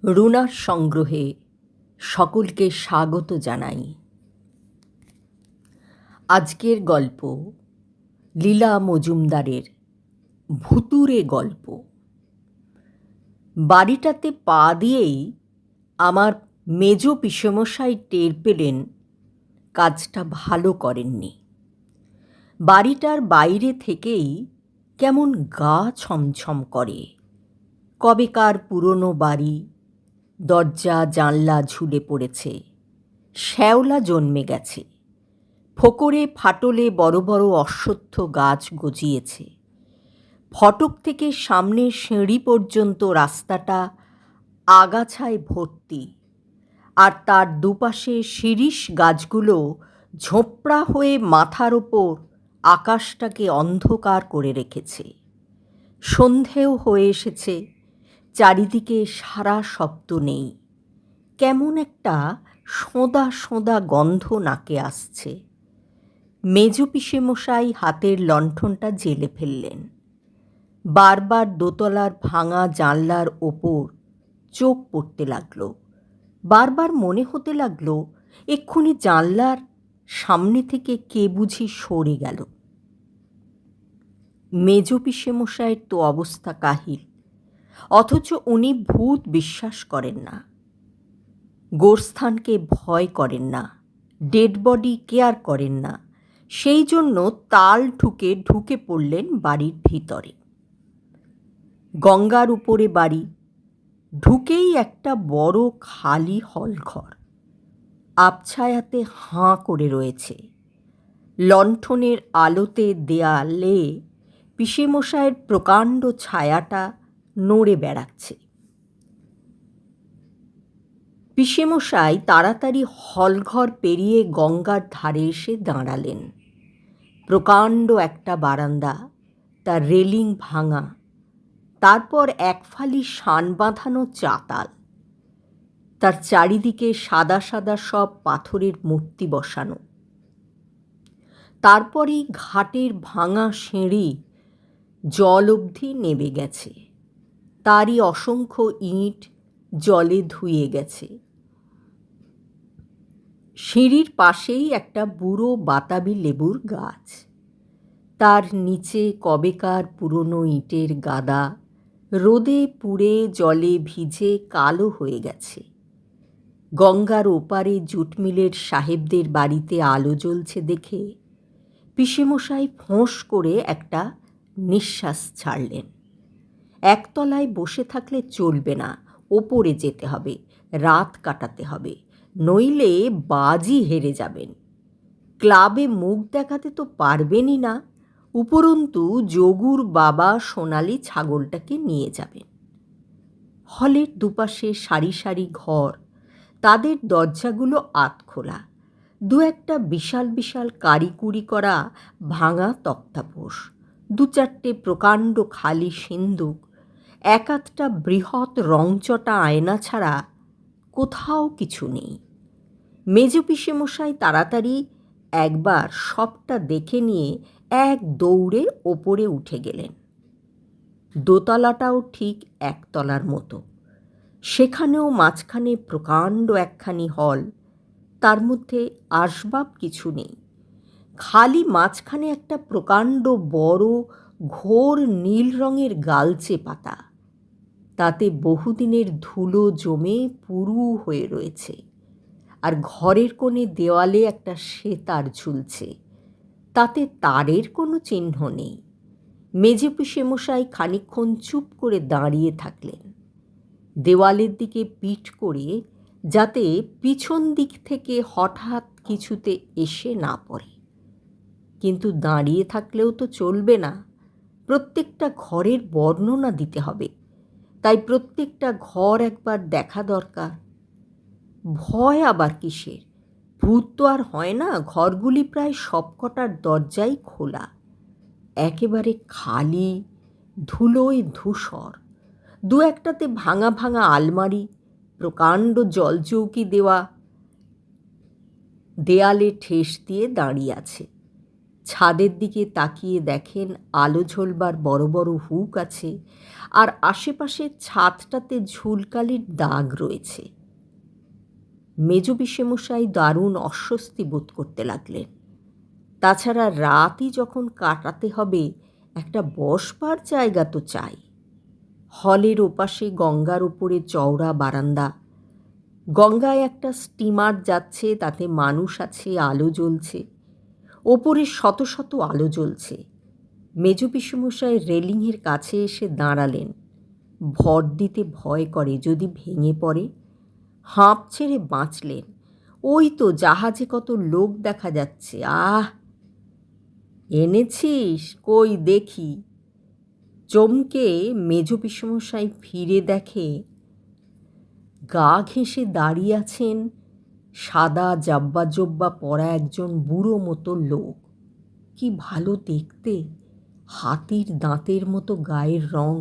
রুনার সংগ্রহে সকলকে স্বাগত জানাই। আজকের গল্প লীলা মজুমদারের ভুতুড়ে গল্প। বাড়িটাতে পা দিয়েই আমার মেজ পিসেমশাই টের পেলেন কাজটা ভালো করেননি। বাড়িটার বাইরে থেকেই কেমন গা ছমছম করে। কবেকার পুরনো বাড়ি, দরজা জানলা ঝুলে পড়েছে, শ্যাওলা জন্মে গেছে, ফোকরে ফাটলে বড় বড় অশ্বত্থ গাছ গজিয়েছে। ফটক থেকে সামনের সিঁড়ি পর্যন্ত রাস্তাটা আগাছায় ভর্তি, আর তার দুপাশে শিরীষ গাছগুলো ঝোপড়া হয়ে মাথার ওপর আকাশটাকে অন্ধকার করে রেখেছে। সন্ধেও হয়ে এসেছে, চারিদিকে সারা শব্দ নেই। কেমন একটা সোঁদা সোঁদা গন্ধ নাকে আসছে। মেজ পিসেমশাই হাতের লণ্ঠনটা জ্বেলে ফেললেন। বারবার দোতলার ভাঙা জানলার ওপর চোখ পড়তে লাগলো। বারবার মনে হতে লাগলো এক্ষুনি জানলার সামনে থেকে কে বুঝি সরে গেল। মেজ পিসেমশাইয়ের তো অবস্থা কাহিল, অথচ উনি ভূত বিশ্বাস করেন না, গোরস্থানকে ভয় করেন না, ডেড বডি কেয়ার করেন না। সেই জন্য তাল ঠুকে ঢুকে পড়লেন বাড়ির ভিতরে। গঙ্গার উপরে বাড়ি, ঢুকেই একটা বড় খালি হলঘর আবছায়াতে হাঁ করে রয়েছে। লণ্ঠনের আলোতে দেয়ালে পিসেমশাইয়ের প্রকাণ্ড ছায়াটা নড়ে বেড়াচ্ছে। পিসেমশাই তাড়াতাড়ি হলঘর পেরিয়ে গঙ্গার ধারে এসে দাঁড়ালেন। প্রকাণ্ড একটা বারান্দা, তার রেলিং ভাঙা, তারপর এক ফালি শান বাঁধানো চাতাল, তার চারিদিকে সাদা সাদা সব পাথরের মূর্তি বসানো। তারপরেই ঘাটের ভাঙা সিঁড়ি জল অবধি নেমে গেছে, তারই অসংখ্য ইঁট জলে ধুয়ে গেছে। সিঁড়ির পাশেই একটা বুড়ো বাতাবি লেবুর গাছ, তার নিচে কবেকার পুরনো ইটের গাদা রোদে পুড়ে জলে ভিজে কালো হয়ে গেছে। গঙ্গার ওপারে জুটমিলের সাহেবদের বাড়িতে আলো জ্বলছে দেখে পিসেমশাই ফোঁস করে একটা নিঃশ্বাস ছাড়লেন। একতলায় বসে থাকলে চলবে না, ওপরে যেতে হবে, রাত কাটাতে হবে, নইলে বাজি হেরে যাবেন। ক্লাবে মুখ দেখাতে তো পারবেনই না, উপরন্তু যোগুর বাবা সোনালি ছাগলটাকে নিয়ে যাবেন। হলের দুপাশে সারি সারি ঘর, তাদের দরজাগুলো আধখোলা। দু একটা বিশাল বিশাল কারিকুরি করা ভাঙা তক্তাপোষ, দু চারটে প্রকাণ্ড খালি সিন্দুক, এক আধটা বৃহৎ রংচটা আয়না ছাড়া কোথাও কিছু নেই। মেজ পিসেমশাই তাড়াতাড়ি একবার সবটা দেখে নিয়ে এক দৌড়ে ওপরে উঠে গেলেন। দোতলাটাও ঠিক একতলার মতো, সেখানেও মাঝখানে প্রকাণ্ড একখানি হল, তার মধ্যে আসবাব কিছু নেই, খালি মাঝখানে একটা প্রকাণ্ড বড় ঘোর নীল রঙের গালচে পাতা, তাতে বহুদিনের ধুলো জমে পুরু হয়ে রয়েছে। আর ঘরের কোণে দেওয়ালে একটা সেতার ঝুলছে, তাতে তারের কোনো চিহ্ন নেই। মেজ পিসেমশাই খানিকক্ষণ চুপ করে দাঁড়িয়ে থাকলেন, দেওয়ালের দিকে পিঠ করে, যাতে পিছন দিক থেকে হঠাৎ কিছুতে এসে না পড়ে। কিন্তু দাঁড়িয়ে থাকলেও তো চলবে না, প্রত্যেকটা ঘরের বর্ণনা দিতে হবে, তাই প্রত্যেকটা ঘর একবার দেখা দরকার। ভয় আবার কিসের? ভূত তো আর হয় না। ঘরগুলি প্রায় সবকটার দরজাই খোলা, একেবারে খালি, ধুলোয় ধূসর। দু একটাতে ভাঙা ভাঙা আলমারি, প্রকাণ্ড জলচৌকি দেওয়া, দেয়ালে ঠেস দিয়ে দাঁড়িয়ে আছে। ছাদের দিকে তাকিয়ে দেখেন আলো ঝলবার বড় বড় হুক আছে, আর আশেপাশে ছাদটাতে ঝুলকালির দাগ রয়েছে। মেজ পিসেমশাই দারুণ অস্বস্তি বোধ করতে লাগলেন। তাছাড়া রাতই যখন কাটাতে হবে, একটা বসবার জায়গা তো চাই। হলের ওপাশে গঙ্গার ওপরে চওড়া বারান্দা, গঙ্গায় একটা স্টিমার যাচ্ছে, তাতে মানুষ আছে, আলো জ্বলছে, ওপরে শত শত আলো জ্বলছে। মেজ পিসেমশাই রেলিংয়ের কাছে এসে দাঁড়ালেন। ভর দিতে ভয় করে যদি ভেঙে পড়ে। হাঁপ ছেড়ে বাঁচলেন। ওই তো জাহাজে কত লোক দেখা যাচ্ছে। আহ, এনেছিস কই দেখি। চমকে মেজ পিসেমশাই ফিরে দেখে গা ঘেঁষে দাঁড়িয়ে আছেন সাদা জাব্বা জব্বা পরা একজন বুড়ো মতো লোক। কি ভালো দেখতে, হাতির দাঁতের মতো গায়ের রং।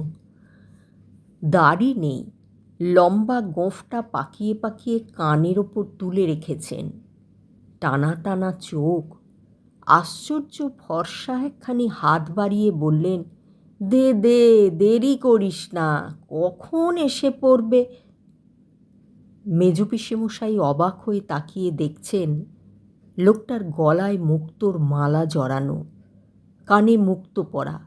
দাড়ি নেই, লম্বা গোঁফটা পাকিয়ে পাকিয়ে কানের ওপর তুলে রেখেছেন। টানা টানা চোখ। আশ্চর্য ফর্সা একখানি হাত বাড়িয়ে বললেন, দে দে, দেরি করিস না, কখন এসে পড়বে। মেজ পিসেমশাই অবাক হয়ে তাকিয়ে দেখছেন লোকটার গলায় মুক্তোর মালা জড়ানো, কানে মুক্তো পরা,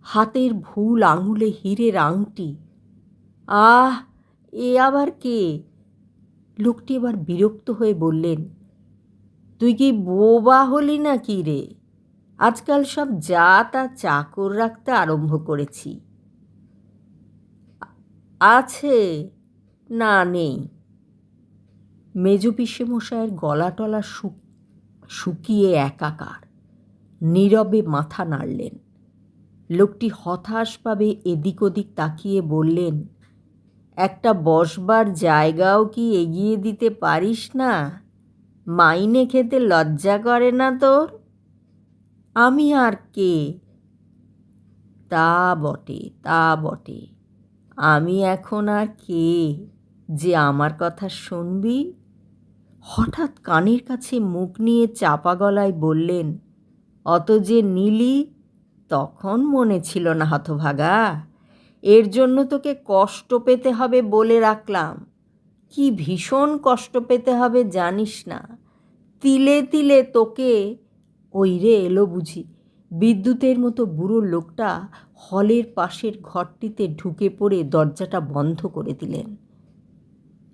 হাতের ভুল আঙুলে হীরের আংটি। আহ, এ আবার কে? লোকটি এবার বিরক্ত হয়ে বললেন, তুই কি বোবা হলি না কি রে? আজকাল সব যা তা চাকর রাখতে আরম্ভ করেছি। আছে না নেই? মেজ পিসেমশায়ের গলা টলা শুকিয়ে একাকার। নীরবে মাথা নাড়লেন। লোকটি হতাশভাবে এদিক ওদিক তাকিয়ে বললেন, একটা বসবার জায়গাও কি এগিয়ে দিতে পারিস না? মাইনে খেতে লজ্জা করে না তোর? আমি আর কে? তা বটে, তা বটে। আমি এখন আর কে যে আমার কথা শুনবি? হঠাৎ কানের কাছে মুখ নিয়ে চাপা গলায় বললেন, অত যে নীলি, তখন মনে ছিল না হতভাগা। এর জন্য তোকে কষ্ট পেতে হবে বলে রাখলাম। কি ভীষণ কষ্ট পেতে হবে জানিস না। তিলে তিলে তোকে। ওই রে এলো বুঝি। বিদ্যুতের মতো বুড়ো লোকটা হলের পাশের ঘরটিতে ঢুকে পড়ে দরজাটা বন্ধ করে দিলেন।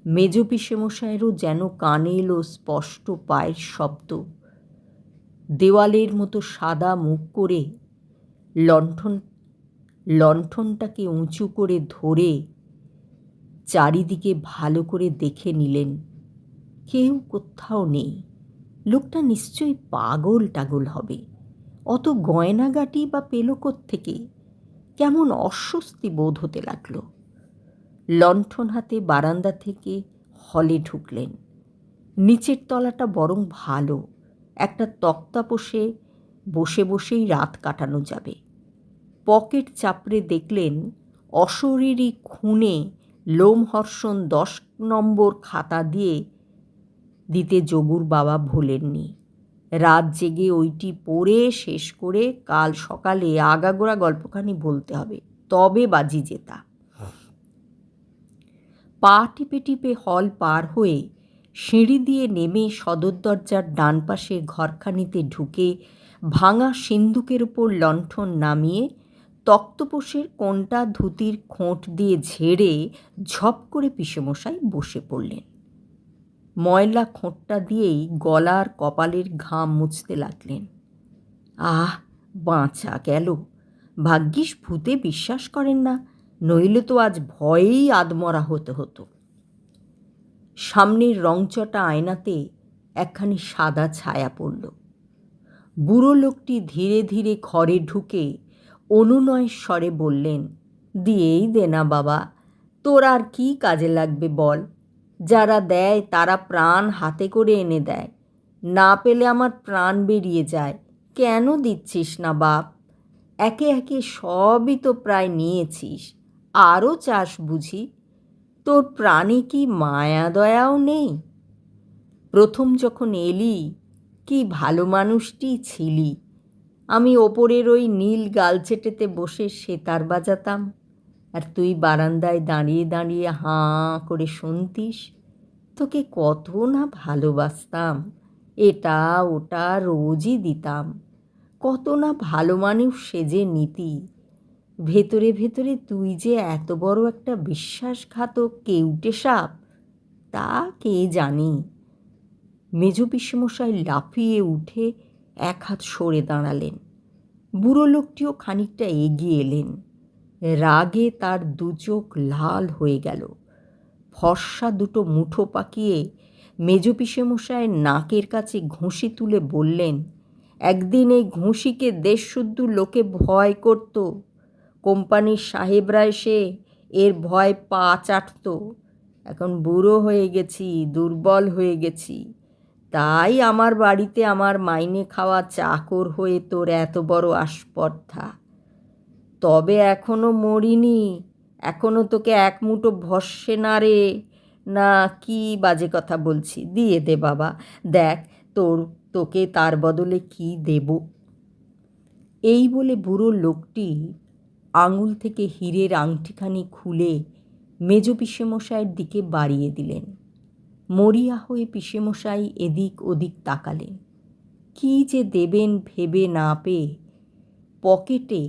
মেজ পিসেমশায়েরও যেন কানে এলো স্পষ্ট পায়ের শব্দ। দেওয়ালের মতো সাদা মুখ করে লণ্ঠনটাকে উঁচু করে ধরে চারিদিকে ভালো করে দেখে নিলেন। কেউ কোথাও নেই। লোকটা নিশ্চয়ই পাগল টাগল হবে। অত গয়নাগাটি বা পেল কোত্থেকে? কেমন অস্বস্তি বোধ হতে লাগলো। লণ্ঠন হাতে বারান্দা থেকে হলে ঢুকলেন। নিচের তলাটা বরং ভালো, একটা তক্তা বসে বসেই রাত কাটানো যাবে। পকেট চাপড়ে দেখলেন অশরীরী খুনে লোমহর্ষণ 10 নম্বর খাতা দিতে যোগুর বাবা ভোলেননি। রাত জেগে ওইটি পড়ে শেষ করে কাল সকালে আগাগোড়া গল্পখানি বলতে হবে, তবে বাজি জেতা। পা টিপে টিপে হল পার হয়ে সিঁড়ি দিয়ে নেমে সদর দরজার ডান পাশের ঘরখানিতে ঢুকে ভাঙা সিন্দুকের ওপর লণ্ঠন নামিয়ে তক্তপোষের কোণটা ধুতির খোঁট দিয়ে ঝেড়ে ঝপ করে পিসেমশাই বসে পড়লেন। ময়লা খোঁটটা দিয়েই গলার কপালের ঘাম মুছতে লাগলেন। আহ, বাঁচা গেল। ভাগ্যিস ভূতে বিশ্বাস করেন না, নইলে তো আজ ভয়েই আধমরা হতে হতো। সামনের রংচটা আয়নাতে একখানি সাদা ছায়া পড়ল। বুড়ো লোকটি ধীরে ধীরে ঘরে ঢুকে অনুনয়ের স্বরে বললেন, দিয়েই দে না বাবা, তোর আর কি কাজে লাগবে বল। যারা দেয় তারা প্রাণ হাতে করে এনে দেয়, না পেলে আমার প্রাণ বেরিয়ে যায়। কেন দিচ্ছিস না বাপ? একে একে সবই তো প্রায় নিয়েছিস, আরও চাস বুঝি? তোর প্রাণে কি মায়া দয়াও নেই? প্রথম যখন এলি কি ভালো মানুষটি ছিলি, আমি ওপরের ওই নীল গালচেটেতে বসে সেতার বাজাতাম, আর তুই বারান্দায় দাঁড়িয়ে দাঁড়িয়ে হাঁ করে শুনতিস। তোকে কত না ভালোবাসতাম, এটা ওটা রোজই দিতাম। কত না ভালো মানুষ সেজে নিতি। ভেতরে ভেতরে তুই যে এত বড় একটা বিশ্বাসঘাতক কেউটে সাপ, তা কে জানি। মেজ পিসেমশাই লাফিয়ে উঠে এক হাত সরে দাঁড়ালেন। বুড়ো লোকটিও খানিকটা এগিয়ে এলেন। রাগে তার দু চোখ লাল হয়ে গেল। ফর্সা দুটো মুঠো পাকিয়ে মেজ পিসেমশায়ের নাকের কাছে ঘুষি তুলে বললেন, একদিন এই ঘুষিকে দেশশুদ্ধ লোকে ভয় করত। কোম্পানির সাহেবরা এসে এর ভয় পা চাটত। এখন বুড়ো হয়ে গেছি, দুর্বল হয়ে গেছি, তাই আমার বাড়িতে আমার মাইনে খাওয়া চাকর হয়ে তোর এত বড় আস্পর্ধা। তবে এখনো মরিনি, এখনো তোকে এক মুঠো ভস্যে না রে। না, কি বাজে কথা বলছি, দিয়ে দে বাবা, দেখ তোকে তার বদলে কি দেব। এই বলে বুড়ো লোকটি আঙুল থেকে হীরের আংটিখানি খুলে মেজ পিসেমশাইয়ের দিকে বাড়িয়ে দিলেন। মরিয়া হয়ে পিসেমশাই এদিক ওদিক তাকালেন। কি যে দেবেন ভেবে না পেয়ে পকেটে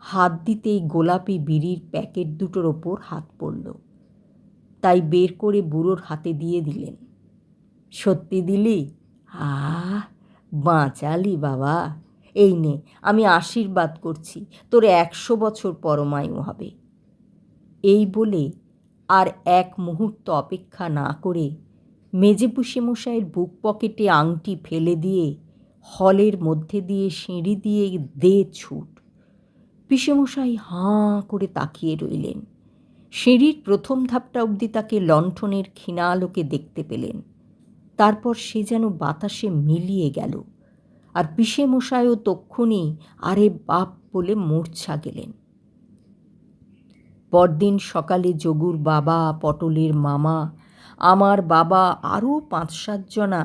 হাত দিতেই গোলাপি বিড়ির প্যাকেট দুটোর ওপর হাত পড়ল। তাই বের করে বুড়োর হাতে দিয়ে দিলেন। সত্যি দিলি? বাঁচালি বাবা, এই নে, আমি আশীর্বাদ করছি তোর 100 বছর পরমায়ু হবে। এই বলে আর এক মুহূর্ত অপেক্ষা না করে মেজে পিসেমশাইয়ের বুক পকেটে আংটি ফেলে দিয়ে হলের মধ্যে দিয়ে সিঁড়ি দিয়ে দে ছুট। পিসেমশাই হাঁ করে তাকিয়ে রইলেন। সিঁড়ির প্রথম ধাপটা অবধি তাকে লণ্ঠনের ক্ষীণ আলোকে দেখতে পেলেন। তারপর সে যেন বাতাসে মিলিয়ে গেল, আর পিসেমশাইও তক্ষুনি আরে বাপ বলে মূর্ছা গেলেন। পরদিন সকালে যোগুর বাবা, পটলের মামা, আমার বাবা আরও 5-7 জনা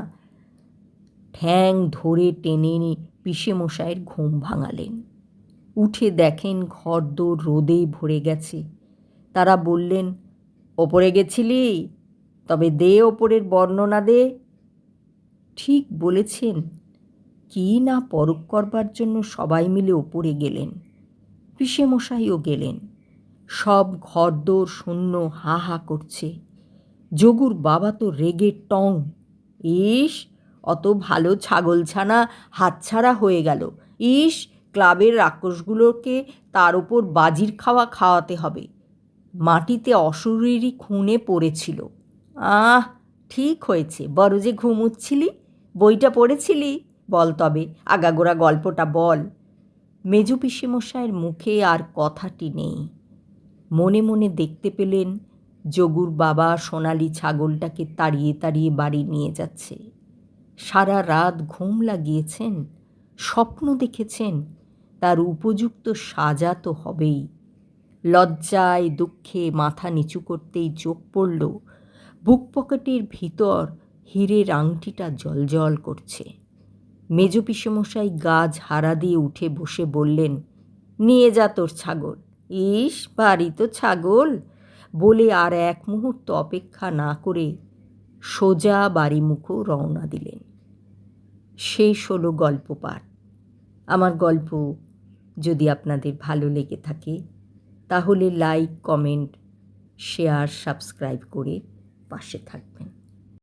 ঠ্যাং ধরে টেনে পিসেমশাইয়ের ঘুম ভাঙালেন। উঠে দেখেন ঘরদোর রোদে ভরে গেছে। তারা বললেন, ওপরে গেছিলি? তবে দে ওপরের বর্ণনা দে। ঠিক বলেছেন। কি না পরখ করবার জন্য সবাই মিলে ওপরে গেলেন। পিসেমশাইও গেলেন। সব ঘরদোর শূন্য, হা হা করছে। যোগুর বাবা তো রেগে টং। ইস, অত ভালো ছাগলছানা হাতছাড়া হয়ে গেল। ইস, ক্লাবের রাক্ষসগুলোকে তার ওপর বাজির খাওয়াতে হবে। মাটিতে অশরীরী খুনে পড়েছিল। ঠিক হয়েছে, বড় যে ঘুমুচ্ছিলি, বইটা পড়েছিলি? বল তবে, আগাগোড়া গল্পটা বল। মেজ পিসেমশাইয়ের মুখে আর কথাটি নেই। মনে মনে দেখতে পেলেন যোগুর বাবা সোনালি ছাগলটাকে তাড়িয়ে তাড়িয়ে বাড়ি নিয়ে যাচ্ছে। সারা রাত ঘুম লাগিয়েছেন, স্বপ্ন দেখেছেন, তার উপযুক্ত সাজা তো হবেই। লজ্জায় দুঃখে মাথা নিচু করতেই চোখ পড়ল বুক পকেটের ভিতর হীরের আংটিটা জ্বলজ্বল করছে। মেজ পিসেমশাই গা ঝাড়া দিয়ে উঠে বসে বললেন, নিয়ে যা তোর ছাগল। ইস, বাড়ি তো ছাগল, বলে আর এক মুহূর্ত অপেক্ষা না করে সোজা বাড়িমুখো রওনা দিলেন। শেষ হলো গল্প পাঠ। আমার গল্প যদি আপনাদের ভালো লেগে থাকে তাহলে লাইক, কমেন্ট, শেয়ার, সাবস্ক্রাইব করে পাশে থাকবেন।